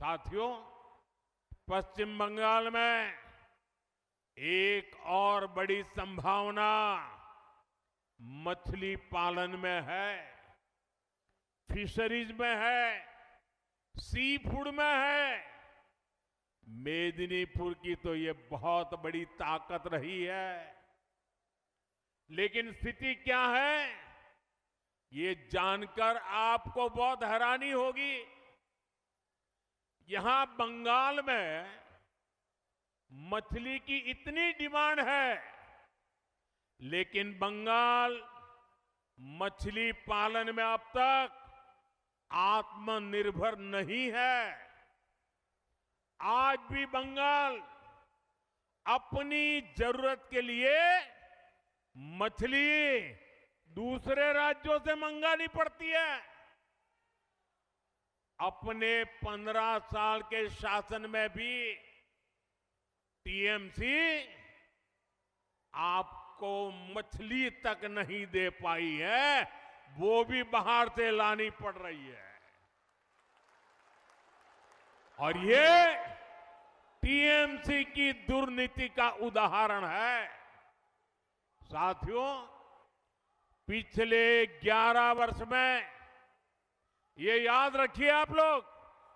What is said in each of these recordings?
साथियों, पश्चिम बंगाल में एक और बड़ी संभावना मछली पालन में है, फिशरीज में है, सी फूड में है। मेदिनीपुर की तो ये बहुत बड़ी ताकत रही है। लेकिन स्थिति क्या है, ये जानकर आपको बहुत हैरानी होगी। यहां बंगाल में मछली की इतनी डिमांड है, लेकिन बंगाल मछली पालन में अब तक आत्मनिर्भर नहीं है। आज भी बंगाल अपनी जरूरत के लिए मछली दूसरे राज्यों से मंगानी पड़ती है। अपने 15 साल के शासन में भी टीएमसी आपको मछली तक नहीं दे पाई है, वो भी बाहर से लानी पड़ रही है। और ये टीएमसी की दुर्नीति का उदाहरण है। साथियों, पिछले 11 वर्ष में, ये याद रखिए आप लोग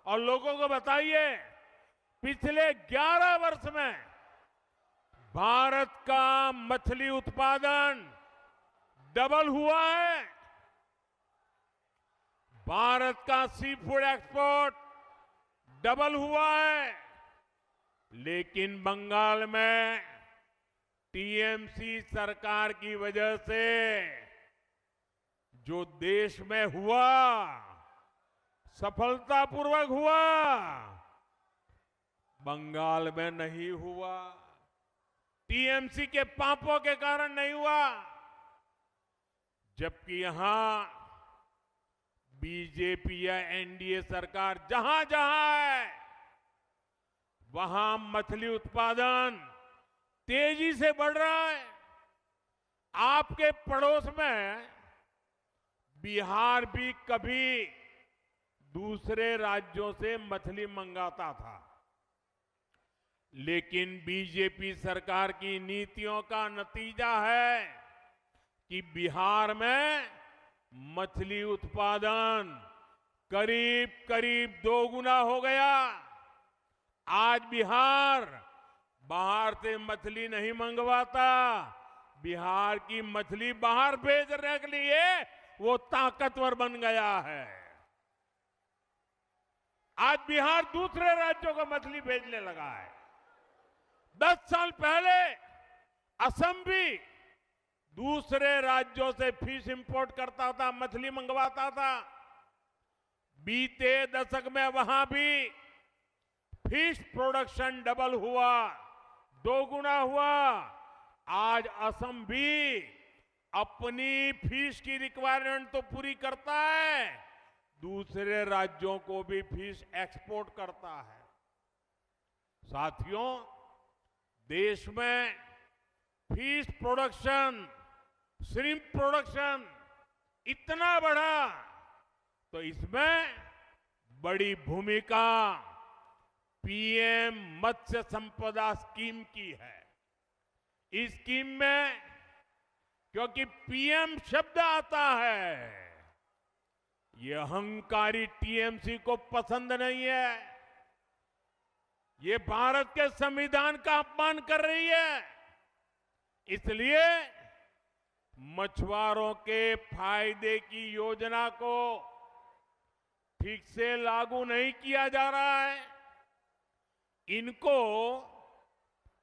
और लोगों को बताइए, पिछले 11 वर्ष में भारत का मछली उत्पादन डबल हुआ है। भारत का सी फूड एक्सपोर्ट डबल हुआ है। लेकिन बंगाल में टीएमसी सरकार की वजह से जो देश में हुआ, सफलतापूर्वक हुआ, बंगाल में नहीं हुआ। टीएमसी के पापों के कारण नहीं हुआ। जबकि यहां बीजेपी या एनडीए सरकार जहां जहां है, वहां मछली उत्पादन तेजी से बढ़ रहा है। आपके पड़ोस में बिहार भी कभी दूसरे राज्यों से मछली मंगाता था, लेकिन बीजेपी सरकार की नीतियों का नतीजा है कि बिहार में मछली उत्पादन करीब करीब 2 गुना हो गया। आज बिहार बाहर से मछली नहीं मंगवाता, बिहार की मछली बाहर भेजने के लिए वो ताकतवर बन गया है। आज बिहार दूसरे राज्यों को मछली भेजने लगा है। 10 साल पहले असम भी दूसरे राज्यों से फिश इंपोर्ट करता था, मछली मंगवाता था। बीते दशक में वहां भी फिश प्रोडक्शन डबल हुआ, 2 गुना हुआ। आज असम भी अपनी फिश की रिक्वायरमेंट तो पूरी करता है, दूसरे राज्यों को भी फिश एक्सपोर्ट करता है। साथियों, देश में फिश प्रोडक्शन, श्रिम्प प्रोडक्शन इतना बढ़ा, तो इसमें बड़ी भूमिका पीएम मत्स्य संपदा स्कीम की है। इस स्कीम में क्योंकि पीएम शब्द आता है, ये अहंकारी टीएमसी को पसंद नहीं है। ये भारत के संविधान का अपमान कर रही है। इसलिए मछुआरों के फायदे की योजना को ठीक से लागू नहीं किया जा रहा है। इनको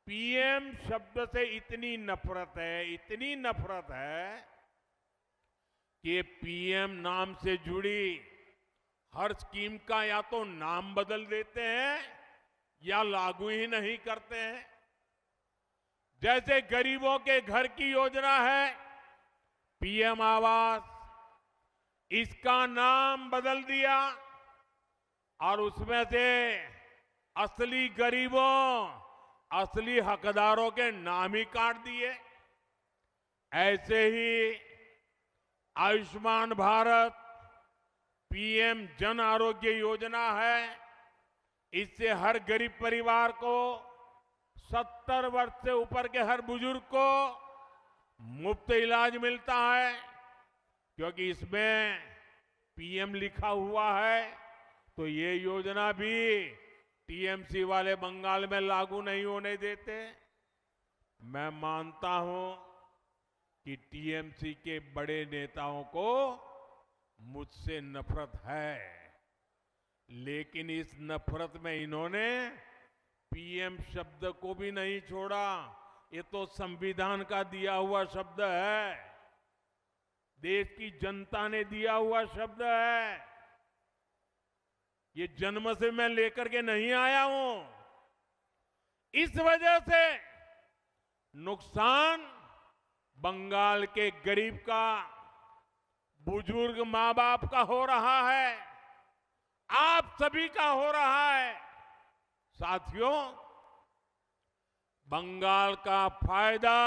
पीएम शब्द से इतनी नफरत है, इतनी नफरत है कि पीएम नाम से जुड़ी हर स्कीम का या तो नाम बदल देते हैं या लागू ही नहीं करते हैं। जैसे गरीबों के घर की योजना है पीएम आवास, इसका नाम बदल दिया और उसमें से असली गरीबों, असली हकदारों के नाम ही काट दिए। ऐसे ही आयुष्मान भारत, पीएम जन आरोग्य योजना है, इससे हर गरीब परिवार को, 70 वर्ष से ऊपर के हर बुजुर्ग को मुफ्त इलाज मिलता है, क्योंकि इसमें पीएम लिखा हुआ है। तो ये योजना भी टीएमसी वाले बंगाल में लागू नहीं होने देते। मैं मानता हूं कि टीएमसी के बड़े नेताओं को मुझसे नफरत है, लेकिन इस नफरत में इन्होंने पीएम शब्द को भी नहीं छोड़ा। ये तो संविधान का दिया हुआ शब्द है, देश की जनता ने दिया हुआ शब्द है। ये जन्म से मैं लेकर के नहीं आया हूं। इस वजह से नुकसान बंगाल के गरीब का, बुजुर्ग मां बाप का हो रहा है, आप सभी का हो रहा है। साथियों, बंगाल का फायदा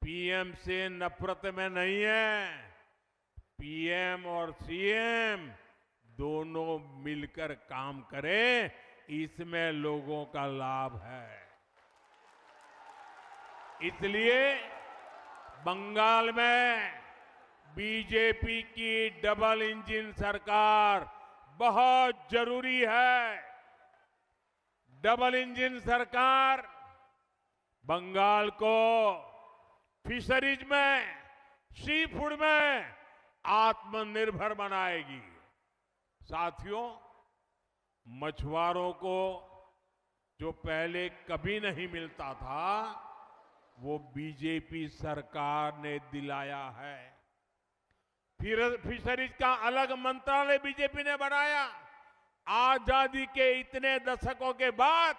पीएम से नफरत में नहीं है। पीएम और सीएम दोनों मिलकर काम करें, इसमें लोगों का लाभ है। इसलिए बंगाल में बीजेपी की डबल इंजन सरकार बहुत जरूरी है। डबल इंजन सरकार बंगाल को फिशरीज में, सी फूड में आत्मनिर्भर बनाएगी। साथियों, मछुआरों को जो पहले कभी नहीं मिलता था, वो बीजेपी सरकार ने दिलाया है। फिर फिशरीज का अलग मंत्रालय बीजेपी ने बनाया। आजादी के इतने दशकों के बाद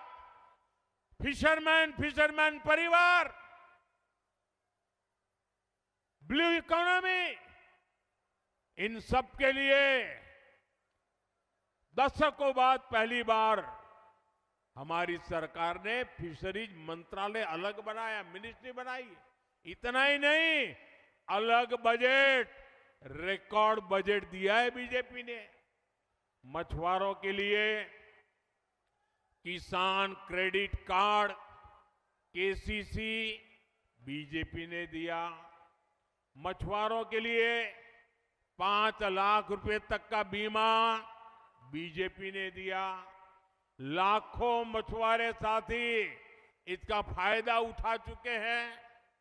फिशरमैन परिवार, ब्लू इकोनॉमी, इन सब के लिए दशकों बाद पहली बार हमारी सरकार ने फिशरीज मंत्रालय अलग बनाया, मिनिस्ट्री बनाई। इतना ही नहीं, अलग बजट, रिकॉर्ड बजट दिया है बीजेपी ने। मछुआरों के लिए किसान क्रेडिट कार्ड, केसीसी बीजेपी ने दिया। मछुआरों के लिए 5 लाख रुपए तक का बीमा बीजेपी ने दिया। लाखों मछुआरे साथी इसका फायदा उठा चुके हैं।